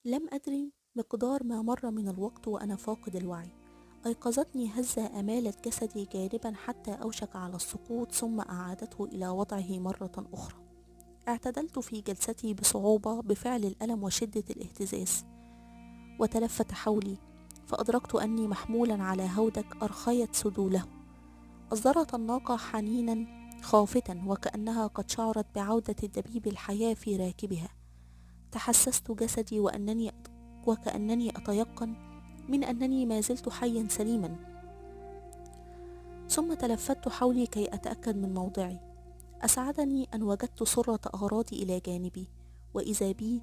لم أدري مقدار ما مر من الوقت وأنا فاقد الوعي. أيقظتني هزة أمالت جسدي جانبا حتى أوشك على السقوط، ثم أعادته إلى وضعه مرة أخرى. اعتدلت في جلستي بصعوبة بفعل الألم وشدة الاهتزاز، وتلفت حولي فأدركت أني محمولا على هودج أرخيت سدوله. أصدرت الناقة حنينا خافتا وكأنها قد شعرت بعودة دبيب الحياة في راكبها. تحسست جسدي وكأنني أتيقن من أنني ما زلت حيا سليما. ثم تلفت حولي كي أتأكد من موضعي. أسعدني أن وجدت سرة أغراضي إلى جانبي، وإذا بي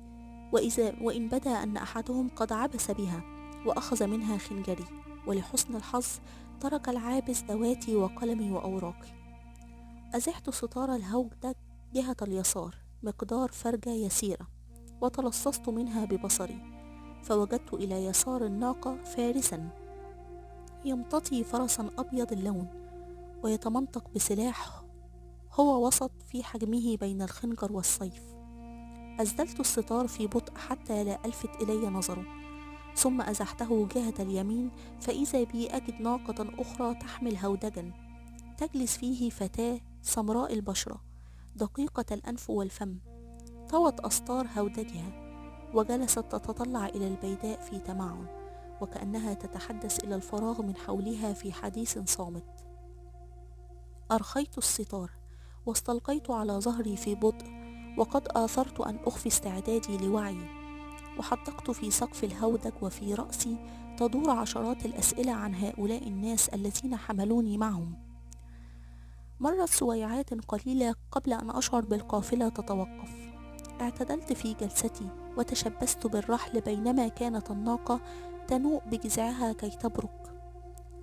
وإن بدا أن أحدهم قد عبس بها وأخذ منها خنجري، ولحسن الحظ ترك العابس دواتي وقلمي وأوراقي. أزحت ستار الهودج جهة اليسار مقدار فرجة يسيرة، وتلصصت منها ببصري، فوجدت إلى يسار الناقة فارسا يمتطي فرسا أبيض اللون ويتمنطق بسلاح هو وسط في حجمه بين الخنجر والسيف. أسدلت الستار في بطء حتى لا ألفت إلي نظره، ثم أزحته جهة اليمين، فإذا بي أجد ناقة أخرى تحمل هودجا تجلس فيه فتاة سمراء البشرة دقيقة الأنف والفم. طوت أستار هودجها وجلست تتطلع إلى البيداء في تمعن، وكأنها تتحدث إلى الفراغ من حولها في حديث صامت. أرخيت الستار واستلقيت على ظهري في بطء، وقد آثرت أن أخفي استعدادي لوعي، وحدقت في سقف الهودج وفي رأسي تدور عشرات الأسئلة عن هؤلاء الناس الذين حملوني معهم. مرت سويعات قليلة قبل أن أشعر بالقافلة تتوقف. اعتدلت في جلستي وتشبثت بالرحل، بينما كانت الناقة تنوء بجذعها كي تبرك.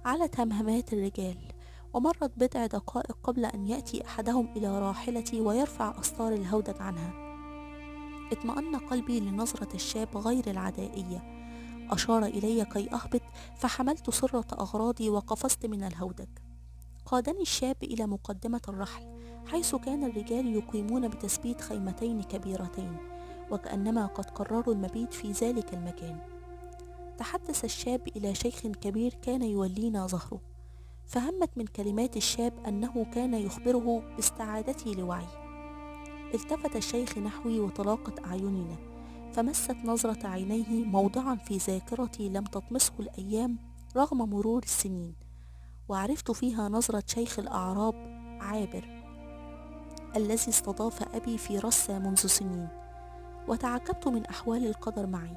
علت همهمات الرجال، ومرت بضع دقائق قبل أن يأتي أحدهم إلى راحلتي ويرفع أستار الهودج عنها. اطمأن قلبي لنظرة الشاب غير العدائية. أشار إلي كي أهبط، فحملت سرة أغراضي وقفزت من الهودج. قادني الشاب إلى مقدمة الرحل، حيث كان الرجال يقيمون بتثبيت خيمتين كبيرتين، وكأنما قد قرروا المبيت في ذلك المكان. تحدث الشاب إلى شيخ كبير كان يولينا ظهره، فهمت من كلمات الشاب أنه كان يخبره باستعادتي لوعي. التفت الشيخ نحوي وتلاقت أعيننا، فمست نظرة عينيه موضعا في ذاكرتي لم تطمسه الأيام رغم مرور السنين، وعرفت فيها نظرة شيخ الأعراب عابر الذي استضاف أبي في رسة منذ سنين. وتعجبت من أحوال القدر معي.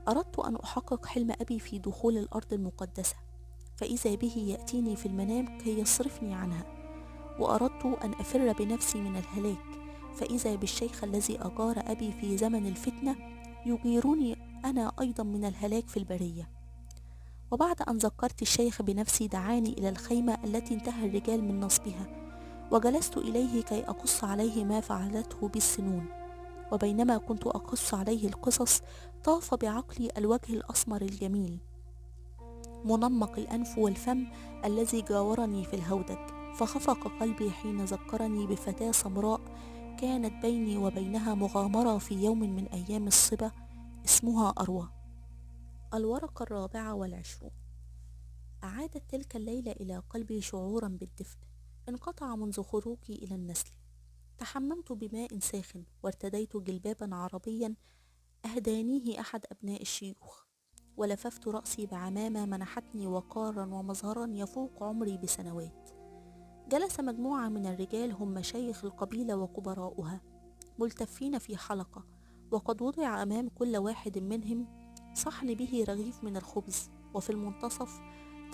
أردت أن أحقق حلم أبي في دخول الأرض المقدسة، فإذا به يأتيني في المنام كي يصرفني عنها. وأردت أن أفر بنفسي من الهلاك، فإذا بالشيخ الذي أجار أبي في زمن الفتنة يجيرني أنا أيضا من الهلاك في البرية. وبعد أن ذكرت الشيخ بنفسي دعاني إلى الخيمة التي انتهى الرجال من نصبها، وجلست إليه كي أقص عليه ما فعلته بالسنون. وبينما كنت أقص عليه القصص طاف بعقلي الوجه الأسمر الجميل منمق الأنف والفم الذي جاورني في الهودج، فخفق قلبي حين ذكرني بفتاة سمراء كانت بيني وبينها مغامرة في يوم من أيام الصبا اسمها أروى. الورقة 24. أعادت تلك الليلة إلى قلبي شعورا بالدفء انقطع منذ خروجي إلى النسل. تحممت بماء ساخن وارتديت جلبابا عربيا أهدانيه أحد أبناء الشيوخ، ولففت رأسي بعمامة منحتني وقارا ومظهرا يفوق عمري بسنوات. جلس مجموعة من الرجال هم مشايخ القبيلة وكبراؤها ملتفين في حلقة، وقد وضع أمام كل واحد منهم صحن به رغيف من الخبز، وفي المنتصف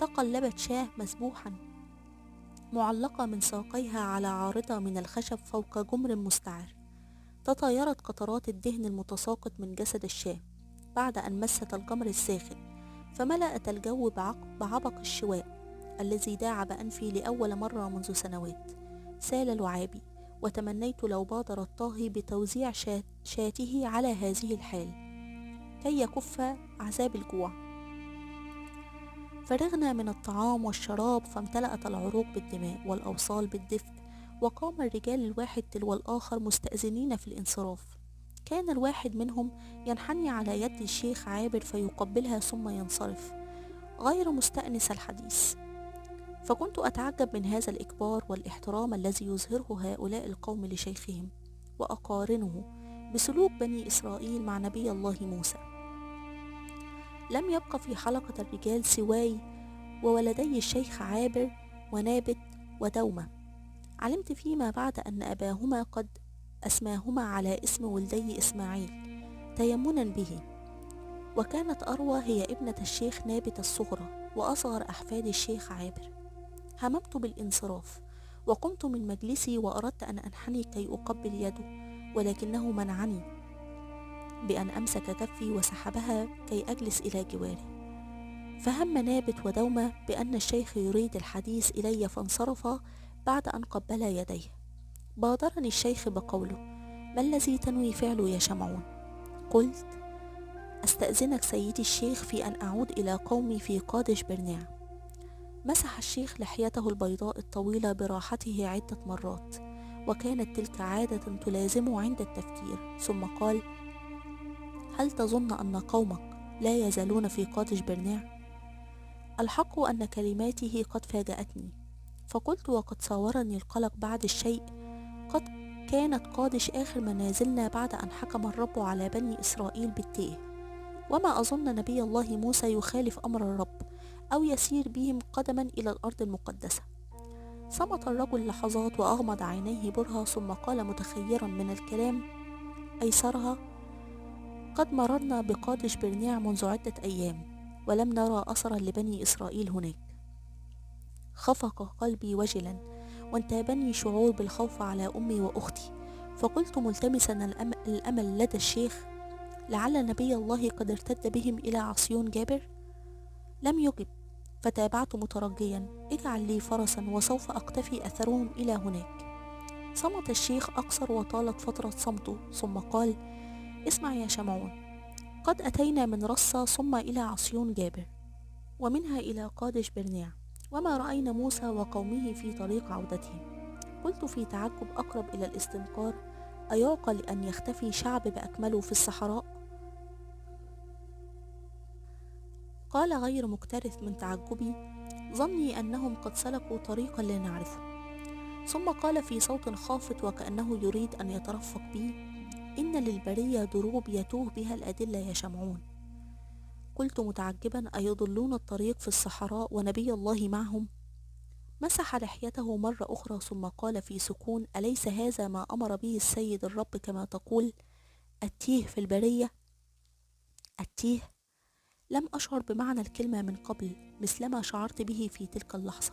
تقلبت شاة مسبوحا معلقة من ساقيها على عارضة من الخشب فوق جمر مستعر. تطايرت قطرات الدهن المتساقط من جسد الشاة بعد أن مست الجمر الساخن، فملأت الجو بعبق الشواء الذي داعب أنفي لأول مرة منذ سنوات. سال لعابي، وتمنيت لو بادر الطاهي بتوزيع شاته على هذه الحال كي يكف عذاب الجوع. فرغنا من الطعام والشراب، فامتلأت العروق بالدماء والأوصال بالدفء، وقام الرجال الواحد تلو الآخر مستأذنين في الانصراف. كان الواحد منهم ينحني على يد الشيخ عابر فيقبلها ثم ينصرف غير مستأنس الحديث. فكنت أتعجب من هذا الإكبار والاحترام الذي يظهره هؤلاء القوم لشيخهم، وأقارنه بسلوك بني إسرائيل مع نبي الله موسى. لم يبق في حلقة الرجال سواي وولدي الشيخ عابر ونابت ودومة. علمت فيما بعد أن أباهما قد أسماهما على اسم ولدي إسماعيل تيمنا به، وكانت أروى هي ابنة الشيخ نابت الصغرى وأصغر أحفاد الشيخ عابر. هممت بالانصراف وقمت من مجلسي وأردت أن أنحني كي أقبل يده، ولكنه منعني بأن أمسك كفي وسحبها كي أجلس إلى جواره. فهم نابت ودومة بأن الشيخ يريد الحديث إلي فانصرفا بعد أن قبلا يديه. بادرني الشيخ بقوله: ما الذي تنوي فعله يا شمعون؟ قلت: أستأذنك سيدي الشيخ في أن أعود إلى قومي في قادش برنيع. مسح الشيخ لحيته البيضاء الطويلة براحته عدة مرات، وكانت تلك عادة تلازمه عند التفكير، ثم قال: هل تظن أن قومك لا يزالون في قادش برنيع؟ الحق أن كلماته قد فاجأتني، فقلت وقد صاورني القلق بعد الشيء: قد كانت قادش آخر منازلنا بعد أن حكم الرب على بني إسرائيل بالتيه، وما أظن نبي الله موسى يخالف أمر الرب أو يسير بهم قدما إلى الأرض المقدسة. صمت الرجل لحظات وأغمض عينيه برهة، ثم قال متخيرا من الكلام أيسرها: قد مررنا بقادش برنيع منذ عدة أيام ولم نرى أثرا لبني إسرائيل هناك. خفق قلبي وجلا وانتابني شعور بالخوف على أمي وأختي، فقلت ملتمسا الأمل لدى الشيخ: لعل نبي الله قد ارتد بهم إلى عصيون جابر. لم يجب، فتابعت مترجيا: اجعل لي فرسا وسوف أقتفي أثرهم إلى هناك. صمت الشيخ أقصر وطالت فترة صمته، ثم قال: اسمع يا شمعون، قد أتينا من رصة ثم إلى عصيون جابر، ومنها إلى قادش برنيع، وما رأينا موسى وقومه في طريق عودتهم. قلت في تعجب أقرب إلى الاستنكار: أيعقل أن يختفي شعب بأكمله في الصحراء؟ قال غير مكترث من تعجبي: ظني أنهم قد سلكوا طريقا لا نعرفه. ثم قال في صوت خافت وكأنه يريد أن يترفق بي: إن للبرية دروب يتوه بها الأدلة يا شمعون. قلت متعجبا: أيضلون الطريق في الصحراء ونبي الله معهم؟ مسح لحيته مرة أخرى ثم قال في سكون: أليس هذا ما أمر به السيد الرب كما تقول؟ التيه في البرية. التيه؟ لم أشعر بمعنى الكلمة من قبل مثلما شعرت به في تلك اللحظة.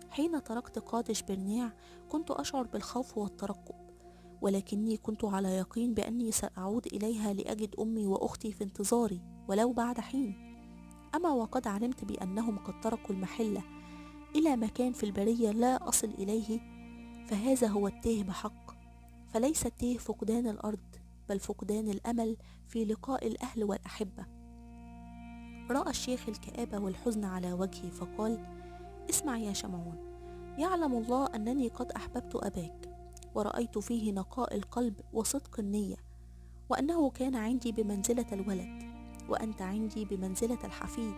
حين تركت قادش برنيع كنت أشعر بالخوف والترقب، ولكني كنت على يقين بأني سأعود إليها لأجد أمي وأختي في انتظاري ولو بعد حين. أما وقد علمت بأنهم قد تركوا المحلة إلى مكان في البرية لا أصل إليه، فهذا هو التيه بحق. فليس التيه فقدان الأرض، بل فقدان الأمل في لقاء الأهل والأحبة. رأى الشيخ الكآبة والحزن على وجهي فقال: اسمع يا شمعون، يعلم الله أنني قد أحببت أباك، ورأيت فيه نقاء القلب وصدق النية، وأنه كان عندي بمنزلة الولد، وأنت عندي بمنزلة الحفيد.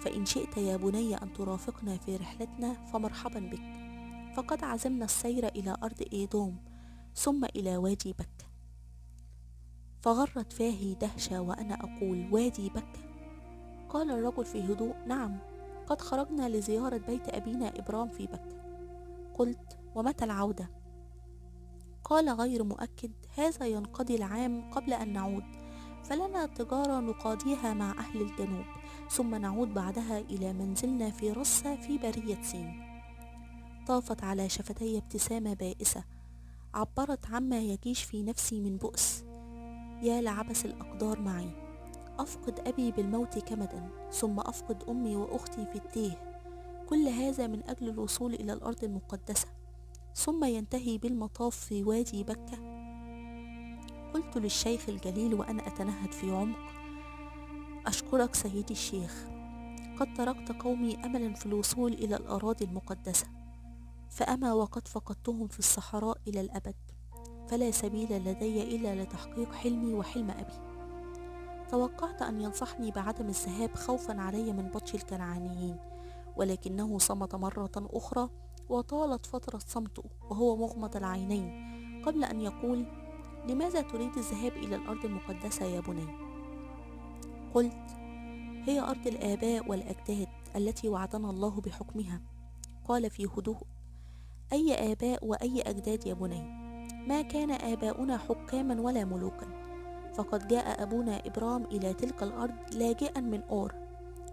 فإن شئت يا بني أن ترافقنا في رحلتنا فمرحبا بك، فقد عزمنا السير إلى أرض إيدوم ثم إلى وادي بكة. فغرت فاهي دهشة وأنا أقول: وادي بكة؟ قال الرجل في هدوء: نعم، قد خرجنا لزيارة بيت أبينا إبرام في بكة. قلت: ومتى العودة؟ قال غير مؤكد: هذا ينقضي العام قبل أن نعود، فلنا تجارة نقاضيها مع أهل الجنوب، ثم نعود بعدها إلى منزلنا في رصة في برية سين. طافت على شفتي ابتسامة بائسة عبرت عما يجيش في نفسي من بؤس. يا لعبث الأقدار معي، أفقد أبي بالموت كمدا، ثم أفقد أمي وأختي في التيه، كل هذا من أجل الوصول إلى الأرض المقدسة، ثم ينتهي بالمطاف في وادي بكة. قلت للشيخ الجليل وأنا أتنهد في عمق: أشكرك سيدي الشيخ، قد تركت قومي أملا في الوصول إلى الأراضي المقدسة، فأما وقد فقدتهم في الصحراء إلى الأبد. فلا سبيل لدي إلا لتحقيق حلمي وحلم أبي. توقعت أن ينصحني بعدم الذهاب خوفا علي من بطش الكنعانيين، ولكنه صمت مرة أخرى، وطالت فترة صمته وهو مغمض العينين قبل أن يقول: لماذا تريد الذهاب إلى الأرض المقدسة يا بني؟ قلت: هي أرض الآباء والأجداد التي وعدنا الله بحكمها. قال في هدوء: أي آباء وأي أجداد يا بني؟ ما كان آباؤنا حكاما ولا ملوكا، فقد جاء أبونا إبرام إلى تلك الأرض لاجئا من أور،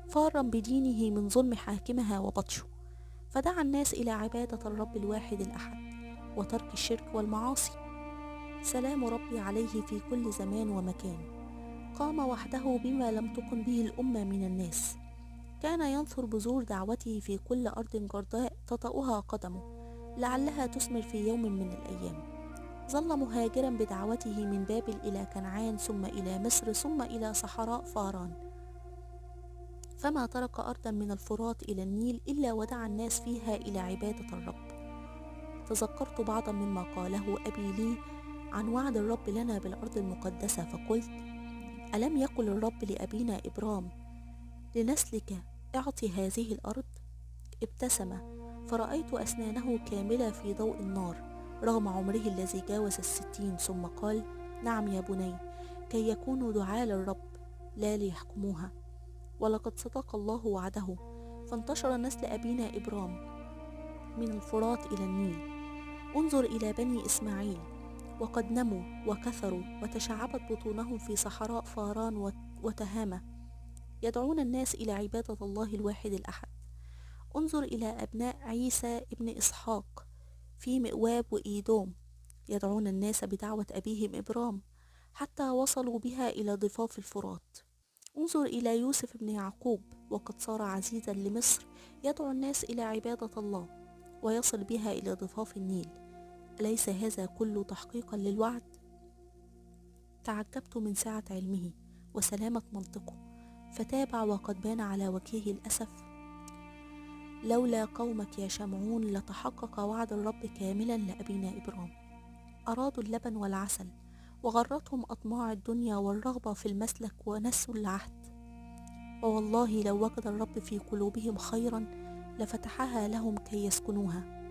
فارا بدينه من ظلم حاكمها وبطشه، فدعا الناس إلى عبادة الرب الواحد الأحد وترك الشرك والمعاصي. سلام ربي عليه في كل زمان ومكان. قام وحده بما لم تقم به الأمة من الناس. كان ينثر بذور دعوته في كل أرض جرداء تطأها قدمه، لعلها تثمر في يوم من الأيام. ظل مهاجرا بدعوته من بابل إلى كنعان، ثم إلى مصر، ثم إلى صحراء فاران، فما ترك أرضا من الفرات إلى النيل إلا ودعا الناس فيها إلى عبادة الرب. تذكرت بعضا مما قاله أبي لي عن وعد الرب لنا بالأرض المقدسة، فقلت: ألم يقل الرب لأبينا إبرام: لنسلك اعطي هذه الأرض؟ ابتسم، فرأيت أسنانه كاملة في ضوء النار رغم عمره الذي جاوز 60، ثم قال: نعم يا بني، كي يكونوا دعاة للرب لا ليحكموها. ولقد صدق الله وعده، فانتشر نسل أبينا إبرام من الفرات إلى النيل. انظر إلى بني إسماعيل، وقد نموا وكثروا وتشعبت بطونهم في صحراء فاران وتهامة، يدعون الناس إلى عبادة الله الواحد الأحد. انظر إلى أبناء عيسى ابن إسحاق في مئواب وإيدوم، يدعون الناس بدعوة أبيهم إبرام حتى وصلوا بها إلى ضفاف الفرات. انظر إلى يوسف ابن يعقوب، وقد صار عزيزا لمصر، يدعو الناس إلى عبادة الله ويصل بها إلى ضفاف النيل. أليس هذا كله تحقيقا للوعد؟ تعجبت من سعة علمه وسلامة منطقه، فتابع وقد بان على وجهه الأسف: لولا قومك يا شمعون لتحقق وعد الرب كاملا لأبينا إبرام. أرادوا اللبن والعسل، وغرتهم أطماع الدنيا والرغبة في المسلك ونسوا العهد. ووالله لو وجد الرب في قلوبهم خيرا لفتحها لهم كي يسكنوها،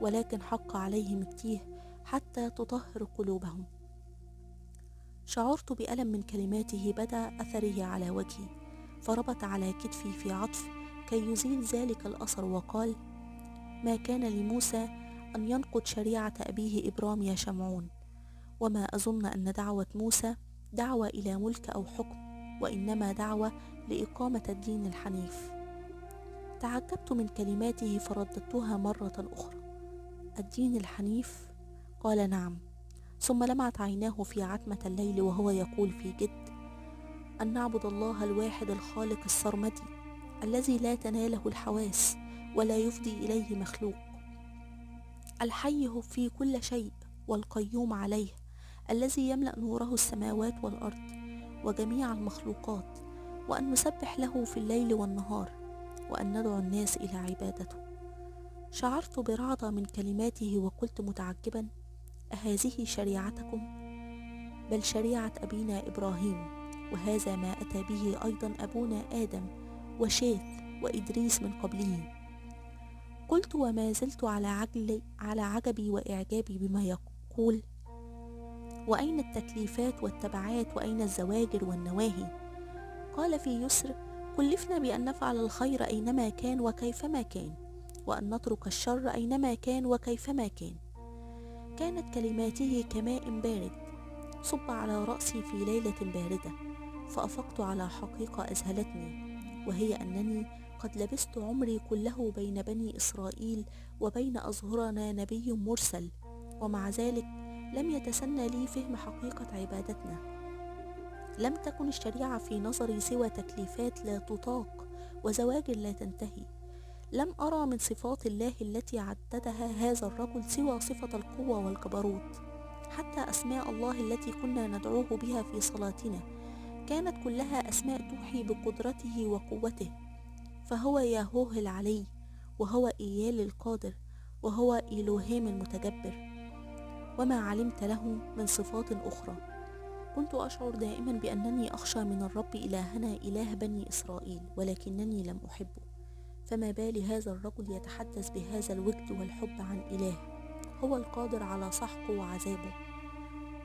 ولكن حق عليهم التيه حتى تطهر قلوبهم. شعرت بألم من كلماته بدا أثره على وجهي، فربط على كتفي في عطف كي يزيل ذلك الأثر، وقال: ما كان لموسى أن ينقض شريعة أبيه إبرام يا شمعون، وما أظن أن دعوة موسى دعوة إلى ملك أو حكم، وإنما دعوة لإقامة الدين الحنيف. تعجبت من كلماته فرددتها مرة أخرى: الدين الحنيف؟ قال: نعم. ثم لمعت عيناه في عتمة الليل وهو يقول في جد: أن نعبد الله الواحد الخالق السرمدي الذي لا تناله الحواس ولا يفضي إليه مخلوق، الحي في كل شيء والقيوم عليه، الذي يملأ نوره السماوات والأرض وجميع المخلوقات، وأن نسبح له في الليل والنهار، وأن ندعو الناس إلى عبادته. شعرت برعدة من كلماته وقلت متعجبا: أهذه شريعتكم؟ بل شريعة أبينا إبراهيم، وهذا ما أتى به أيضا أبونا آدم وشيث وإدريس من قبله. قلت وما زلت على عجبي وإعجابي بما يقول: وأين التكليفات والتبعات، وأين الزواجر والنواهي؟ قال في يسر: كلفنا بأن نفعل الخير أينما كان وكيفما كان، وأن نترك الشر أينما كان وكيفما كان. كانت كلماته كماء بارد صب على رأسي في ليلة باردة، فأفقت على حقيقة أذهلتني، وهي أنني قد لبست عمري كله بين بني إسرائيل وبين أظهرنا نبي مرسل، ومع ذلك لم يتسنى لي فهم حقيقة عبادتنا. لم تكن الشريعة في نظري سوى تكليفات لا تطاق وزواجر لا تنتهي. لم أرى من صفات الله التي عددها هذا الرجل سوى صفة القوة والجبروت. حتى أسماء الله التي كنا ندعوه بها في صلاتنا كانت كلها أسماء توحي بقدرته وقوته، فهو ياهوه العلي، وهو إيال القادر، وهو إلوهيم المتجبر. وما علمت له من صفات أخرى. كنت أشعر دائما بأنني أخشى من الرب إلهنا إله بني إسرائيل، ولكنني لم أحبه. فما بال هذا الرجل يتحدث بهذا الوجد والحب عن إله هو القادر على سحقه وعذابه؟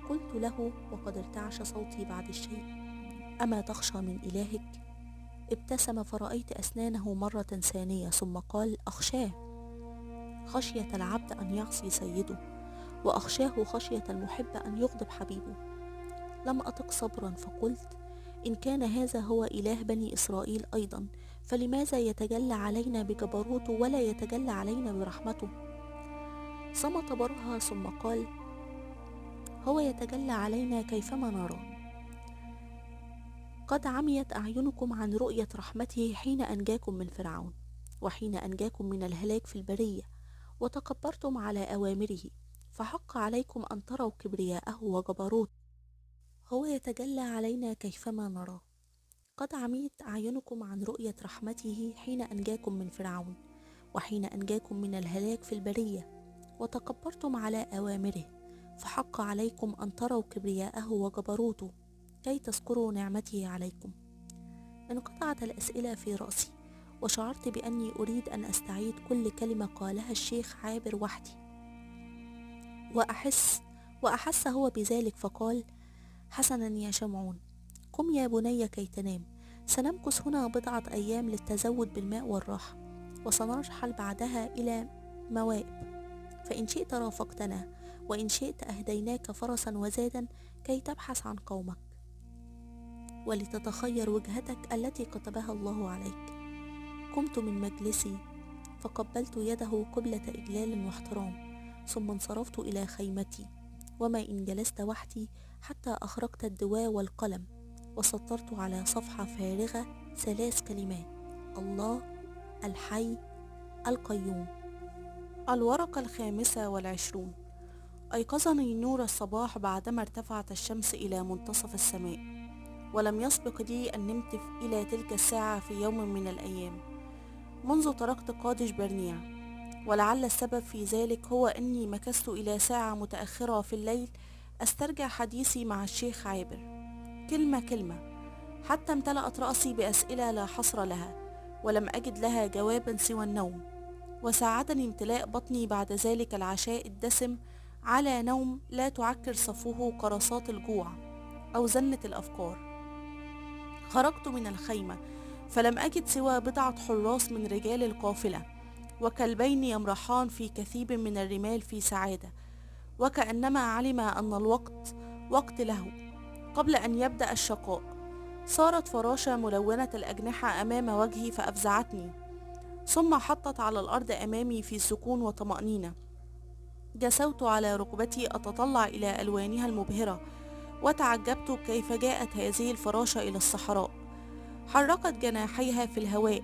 قلت له وقد ارتعش صوتي بعد الشيء: أما تخشى من إلهك؟ ابتسم فرأيت أسنانه مرة ثانية، ثم قال: أخشاه خشية العبد أن يعصي سيده، وأخشاه خشية المحب أن يغضب حبيبه. لم أطق صبرا فقلت: إن كان هذا هو إله بني إسرائيل أيضا، فلماذا يتجلى علينا بجبروته ولا يتجلى علينا برحمته؟ صمت برهة ثم قال: هو يتجلى علينا كيفما نرى. قد عميت أعينكم عن رؤية رحمته حين أنجاكم من فرعون، وحين أنجاكم من الهلاك في البرية، وتكبرتم على أوامره، فحق عليكم أن تروا كبرياءه وجبروته. هو يتجلى علينا كيفما نرى. قد عميت أعينكم عن رؤية رحمته حين أنجاكم من فرعون، وحين أنجاكم من الهلاك في البرية، وتكبرتم على أوامره، فحق عليكم أن تروا كبرياءه وجبروته كي تذكروا نعمته عليكم. انقطعت الأسئلة في رأسي، وشعرت بأني أريد أن أستعيد كل كلمة قالها الشيخ عابر وحدي، وأحس هو بذلك، فقال: حسنا يا شمعون، قم يا بني كي تنام. سنمكث هنا بضعة أيام للتزود بالماء والراحة، وسنرحل بعدها إلى موائب، فإن شئت رافقتنا، وإن شئت أهديناك فرسا وزادا كي تبحث عن قومك ولتتخير وجهتك التي كتبها الله عليك. قمت من مجلسي فقبلت يده قبلة إجلال واحترام، ثم انصرفت إلى خيمتي، وما إن جلست وحدي حتى أخرجت الدواء والقلم، وسطرت على صفحة فارغة 3 كلمات: الله الحي القيوم. الورقة 25. أيقظني نور الصباح بعدما ارتفعت الشمس إلى منتصف السماء، ولم يسبق لي أن نمت إلى تلك الساعة في يوم من الأيام منذ تركت قادش برنيع، ولعل السبب في ذلك هو أني مكثت إلى ساعة متأخرة في الليل أسترجع حديثي مع الشيخ عابر كلمة كلمة، حتى امتلأت رأسي بأسئلة لا حصر لها، ولم أجد لها جوابا سوى النوم. وساعدني امتلاء بطني بعد ذلك العشاء الدسم على نوم لا تعكر صفوه قرصات الجوع أو زنة الأفكار. خرجت من الخيمة فلم أجد سوى بضعة حراس من رجال القافلة، وكلبين يمرحان في كثيب من الرمال في سعادة، وكأنما علم أن الوقت وقت له قبل أن يبدأ الشقاء. صارت فراشة ملونة الأجنحة أمام وجهي فأفزعتني، ثم حطت على الأرض أمامي في سكون وطمأنينة. جسوت على ركبتي أتطلع إلى ألوانها المبهرة، وتعجبت كيف جاءت هذه الفراشة إلى الصحراء. حركت جناحيها في الهواء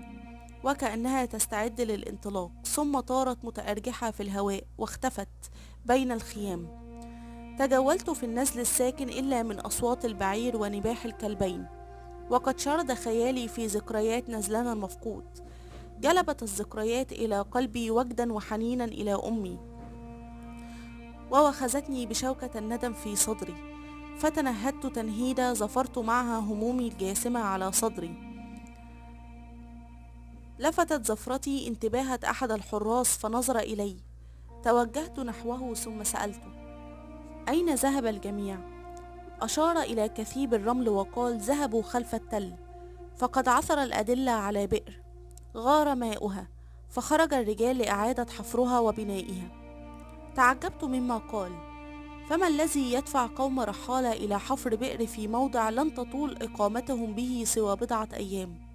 وكأنها تستعد للانطلاق، ثم طارت متأرجحة في الهواء واختفت بين الخيام. تجولت في النزل الساكن إلا من أصوات البعير ونباح الكلبين، وقد شرد خيالي في ذكريات نزلنا المفقود. جلبت الذكريات إلى قلبي وجدا وحنينا إلى أمي، ووخزتني بشوكة الندم في صدري، فتنهدت تنهيدة ظفرت معها همومي الجاسمة على صدري. لفتت زفرتي انتباه أحد الحراس فنظر إلي، توجهت نحوه ثم سألته: أين ذهب الجميع؟ أشار إلى كثيب الرمل وقال: ذهبوا خلف التل، فقد عثر الأدلة على بئر غار ماؤها، فخرج الرجال لإعادة حفرها وبنائها. تعجبت مما قال، فما الذي يدفع قوم رحالة إلى حفر بئر في موضع لن تطول إقامتهم به سوى بضعة أيام؟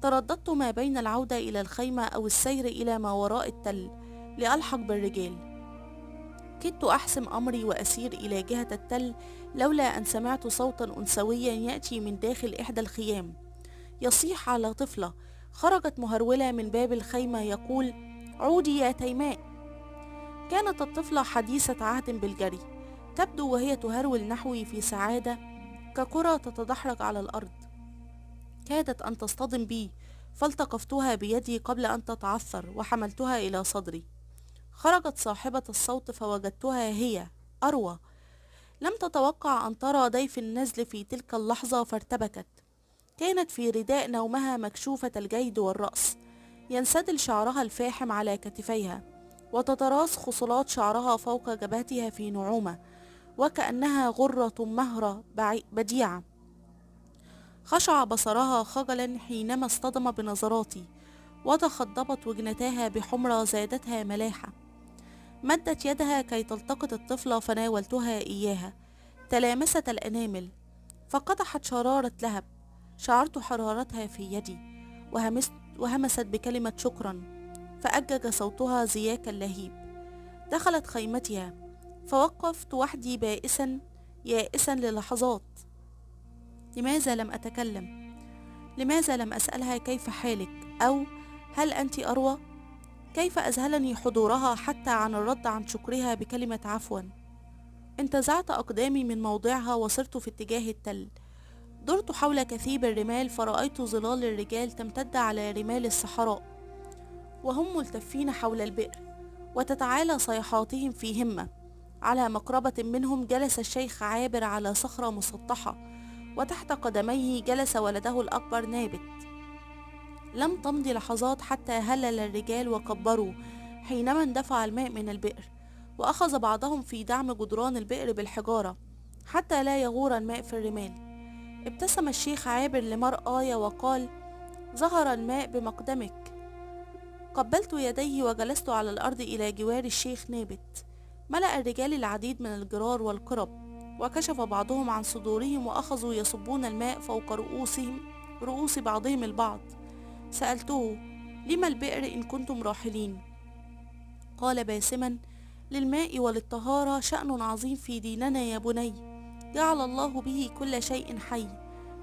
ترددت ما بين العودة إلى الخيمة أو السير إلى ما وراء التل لألحق بالرجال. كدت أحسم أمري وأسير إلى جهة التل، لولا أن سمعت صوتا أنثويا يأتي من داخل إحدى الخيام يصيح على طفلة خرجت مهرولة من باب الخيمة يقول: عودي يا تيماء. كانت الطفلة حديثة عهد بالجري، تبدو وهي تهرول نحوي في سعادة ككرة تتدحرج على الأرض. كادت أن تصطدم بي، فالتقفتها بيدي قبل أن تتعثر وحملتها إلى صدري. خرجت صاحبة الصوت فوجدتها هي أروى. لم تتوقع أن ترى ضيف النزل في تلك اللحظة فارتبكت. كانت في رداء نومها مكشوفة الجيد والرأس، ينسدل شعرها الفاحم على كتفيها، وتتراص خصلات شعرها فوق جبهتها في نعومة، وكأنها غرة مهرة بديعة. خشع بصرها خجلا حينما اصطدم بنظراتي، وتخضبت وجنتاها بحمرة زادتها ملاحة. مدت يدها كي تلتقط الطفلة فناولتها إياها. تلامست الأنامل فقطعت شرارة لهب. شعرت حرارتها في يدي، وهمست بكلمة شكرا، فأجج صوتها زياك اللهيب. دخلت خيمتها، فوقفت وحدي يائسا للحظات. لماذا لم أتكلم؟ لماذا لم أسألها كيف حالك، أو هل أنت أروى؟ كيف أذهلني حضورها حتى عن الرد عن شكرها بكلمة عفوا. انتزعت أقدامي من موضعها وصرت في اتجاه التل. درت حول كثيب الرمال فرأيت ظلال الرجال تمتد على رمال الصحراء، وهم ملتفين حول البئر، وتتعالى صيحاتهم في همة. على مقربة منهم جلس الشيخ عابر على صخرة مسطحة، وتحت قدميه جلس ولده الأكبر نابت. لم تمض لحظات حتى هلل الرجال وكبروا حينما اندفع الماء من البئر، وأخذ بعضهم في دعم جدران البئر بالحجارة حتى لا يغور الماء في الرمال. ابتسم الشيخ عابر لمرآي وقال: ظهر الماء بمقدمك. قبلت يديه وجلست على الأرض إلى جوار الشيخ نابت. ملأ الرجال العديد من الجرار والقرب، وكشف بعضهم عن صدورهم وأخذوا يصبون الماء فوق رؤوس بعضهم البعض. سألته: لما البئر إن كنتم راحلين؟ قال باسما: للماء وللطهارة شأن عظيم في ديننا يا بني، جعل الله به كل شيء حي،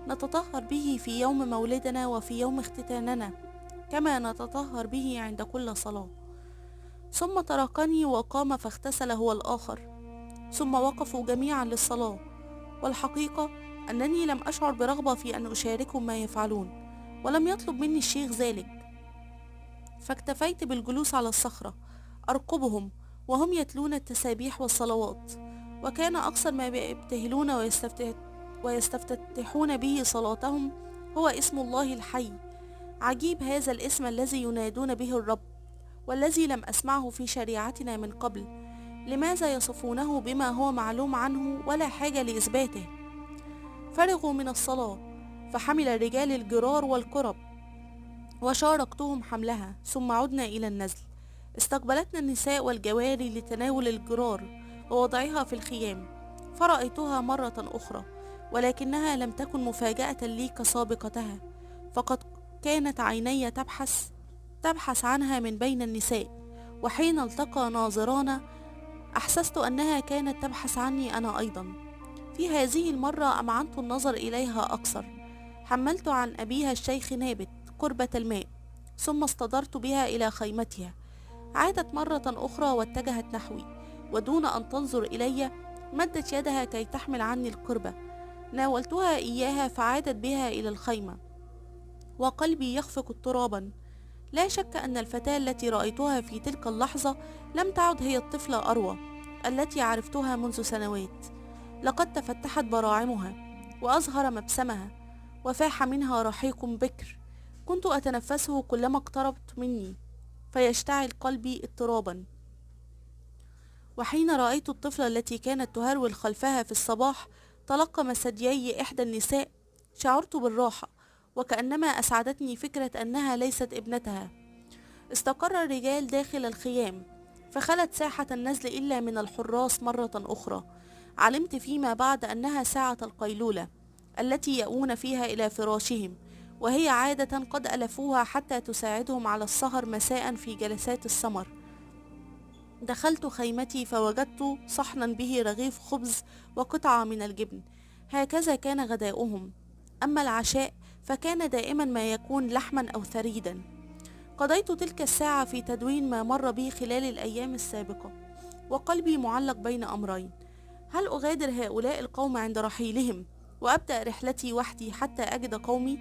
نتطهر به في يوم مولدنا وفي يوم اختتاننا، كما نتطهر به عند كل صلاة. ثم تركني وقام فاغتسل هو الآخر، ثم وقفوا جميعا للصلاة. والحقيقة أنني لم أشعر برغبة في أن أشاركهم ما يفعلون، ولم يطلب مني الشيخ ذلك، فاكتفيت بالجلوس على الصخرة أرقبهم وهم يتلون التسابيح والصلوات. وكان أكثر ما يبتهلون ويستفتحون به صلاتهم هو اسم الله الحي. عجيب هذا الاسم الذي ينادون به الرب، والذي لم أسمعه في شريعتنا من قبل. لماذا يصفونه بما هو معلوم عنه ولا حاجة لإثباته؟ فرغوا من الصلاة، فحمل الرجال الجرار والكرب وشاركتهم حملها، ثم عدنا إلى النزل. استقبلتنا النساء والجواري لتناول الجرار ووضعها في الخيام، فرأيتها مرة أخرى، ولكنها لم تكن مفاجأة لي كسابقتها، فقد كانت عيني تبحث عنها من بين النساء. وحين التقى ناظرانا أحسست أنها كانت تبحث عني أنا أيضا. في هذه المرة أمعنت النظر إليها أكثر. حملت عن أبيها الشيخ نابت قربة الماء، ثم اصطدرت بها إلى خيمتها. عادت مرة أخرى واتجهت نحوي، ودون أن تنظر إلي مدت يدها كي تحمل عني القربة. ناولتها إياها فعادت بها إلى الخيمة، وقلبي يخفق اضطرابا. لا شك أن الفتاة التي رأيتها في تلك اللحظة لم تعد هي الطفلة أروى التي عرفتها منذ سنوات. لقد تفتحت براعمها وأظهر مبسمها، وفاح منها رحيق بكر كنت أتنفسه كلما اقتربت مني، فيشتعل قلبي اضطرابا. وحين رأيت الطفلة التي كانت تهرول خلفها في الصباح تلقم ثديي إحدى النساء، شعرت بالراحة، وكأنما أسعدتني فكرة أنها ليست ابنتها. استقر الرجال داخل الخيام، فخلت ساحة النزل إلا من الحراس مرة أخرى. علمت فيما بعد أنها ساعة القيلولة التي يأوون فيها إلى فراشهم، وهي عادة قد ألفوها حتى تساعدهم على السهر مساء في جلسات السمر. دخلت خيمتي فوجدت صحنا به رغيف خبز وقطعة من الجبن، هكذا كان غداؤهم. أما العشاء فكان دائما ما يكون لحما أو ثريدا. قضيت تلك الساعة في تدوين ما مر بي خلال الأيام السابقة، وقلبي معلق بين أمرين: هل أغادر هؤلاء القوم عند رحيلهم وأبدأ رحلتي وحدي حتى أجد قومي،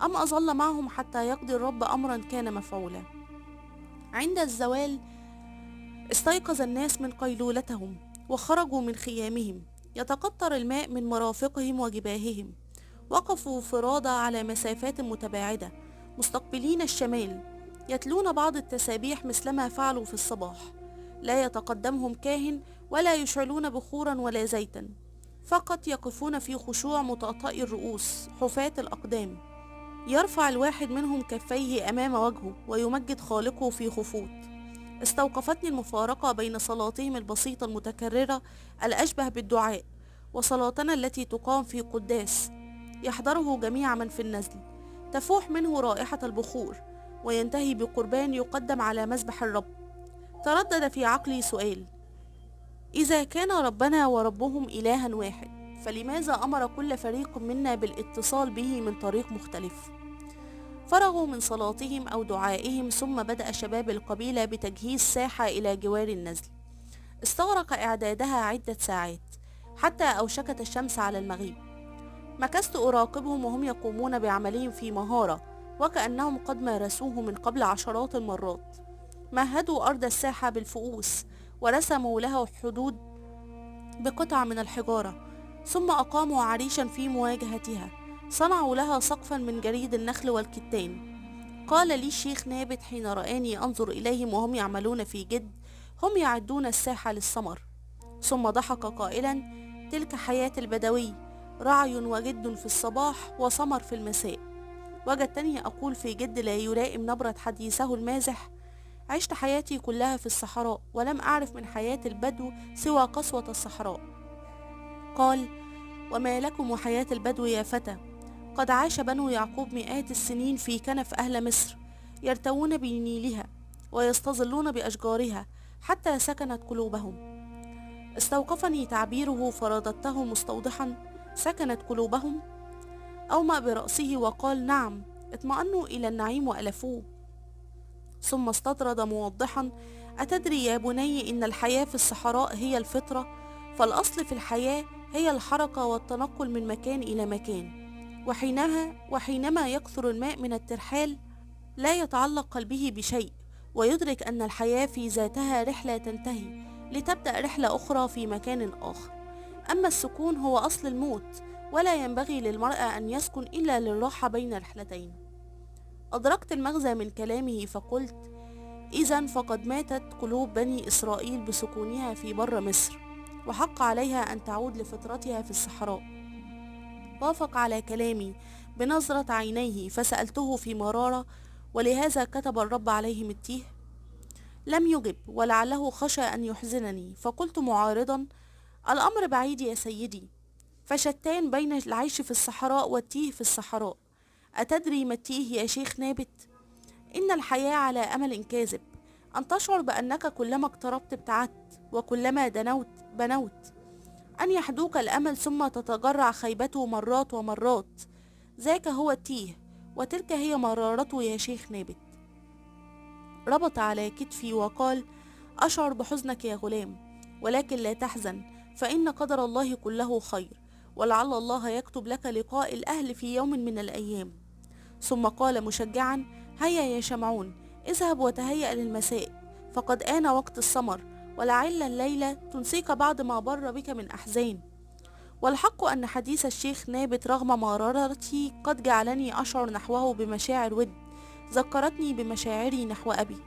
أم أظل معهم حتى يقضي الرب أمرا كان مفعولا؟ عند الزوال استيقظ الناس من قيلولتهم، وخرجوا من خيامهم، يتقطر الماء من مرافقهم وجباههم. وقفوا فرادى على مسافات متباعدة مستقبلين الشمال، يتلون بعض التسابيح مثلما فعلوا في الصباح. لا يتقدمهم كاهن ولا يشعلون بخورا ولا زيتا، فقط يقفون في خشوع متأطئي الرؤوس حفاة الأقدام. يرفع الواحد منهم كفيه أمام وجهه ويمجد خالقه في خفوت. استوقفتني المفارقة بين صلاتهم البسيطة المتكررة الأشبه بالدعاء وصلاتنا التي تقام في قداس يحضره جميع من في النزل، تفوح منه رائحة البخور وينتهي بقربان يقدم على مذبح الرب. تردد في عقلي سؤال: إذا كان ربنا وربهم إلها واحد، فلماذا أمر كل فريق منا بالاتصال به من طريق مختلف؟ فرغوا من صلاتهم أو دعائهم، ثم بدأ شباب القبيلة بتجهيز ساحة إلى جوار النزل. استغرق إعدادها عدة ساعات حتى أوشكت الشمس على المغيب. مكثت أراقبهم وهم يقومون بعملهم في مهارة، وكأنهم قد مارسوه من قبل عشرات المرات. مهدوا أرض الساحة بالفؤوس ورسموا لها حدود بقطع من الحجارة، ثم أقاموا عريشا في مواجهتها. صنعوا لها سقفا من جريد النخل والكتان. قال لي الشيخ نابت حين رآني أنظر إليهم وهم يعملون في جد: هم يعدون الساحة للثمر. ثم ضحك قائلا: تلك حياة البدوي، رعي وجد في الصباح وثمر في المساء. وجدتني أقول في جد لا يلائم نبرة حديثه المازح: عشت حياتي كلها في الصحراء ولم أعرف من حياة البدو سوى قسوة الصحراء. قال: وما لكم وحياة البدو يا فتى؟ قد عاش بنو يعقوب مئات السنين في كنف أهل مصر، يرتوون بنيلها ويستظلون بأشجارها حتى سكنت قلوبهم. استوقفني تعبيره فرددته مستوضحا: سكنت قلوبهم؟ أومأ برأسه وقال: نعم، اطمأنوا إلى النعيم وألفوه. ثم استطرد موضحا: أتدري يا بني إن الحياة في الصحراء هي الفطرة، فالأصل في الحياة هي الحركة والتنقل من مكان إلى مكان. وحينما يكثر الماء من الترحال لا يتعلق قلبه بشيء، ويدرك أن الحياة في ذاتها رحلة تنتهي لتبدأ رحلة أخرى في مكان آخر. أما السكون هو أصل الموت، ولا ينبغي للمرأة أن يسكن إلا للراحة بين رحلتين. أدركت المغزى من كلامه فقلت: إذن فقد ماتت قلوب بني إسرائيل بسكونها في بر مصر، وحق عليها أن تعود لفطرتها في الصحراء. وافق على كلامي بنظرة عينيه، فسألته في مرارة: ولهذا كتب الرب عليهم التيه؟ لم يجب، ولعله خشى أن يحزنني، فقلت معارضا: الأمر بعيد يا سيدي، فشتان بين العيش في الصحراء والتيه في الصحراء. أتدري ما التيه يا شيخ نابت؟ إن الحياة على أمل كاذب، أن تشعر بأنك كلما اقتربت ابتعدت، وكلما دنوت بنوت، أن يحدوك الأمل ثم تتجرع خيبته مرات ومرات. ذاك هو التيه، وتلك هي مرارته يا شيخ نابت. ربط على كتفي وقال: أشعر بحزنك يا غلام، ولكن لا تحزن، فإن قدر الله كله خير، ولعل الله يكتب لك لقاء الأهل في يوم من الأيام. ثم قال مشجعا: هيا يا شمعون، اذهب وتهيأ للمساء، فقد آن وقت السمر، ولعل الليلة تنسيك بعض ما بر بك من أحزان. والحق أن حديث الشيخ نابت رغم مرارتي قد جعلني أشعر نحوه بمشاعر ود ذكرتني بمشاعري نحو أبي.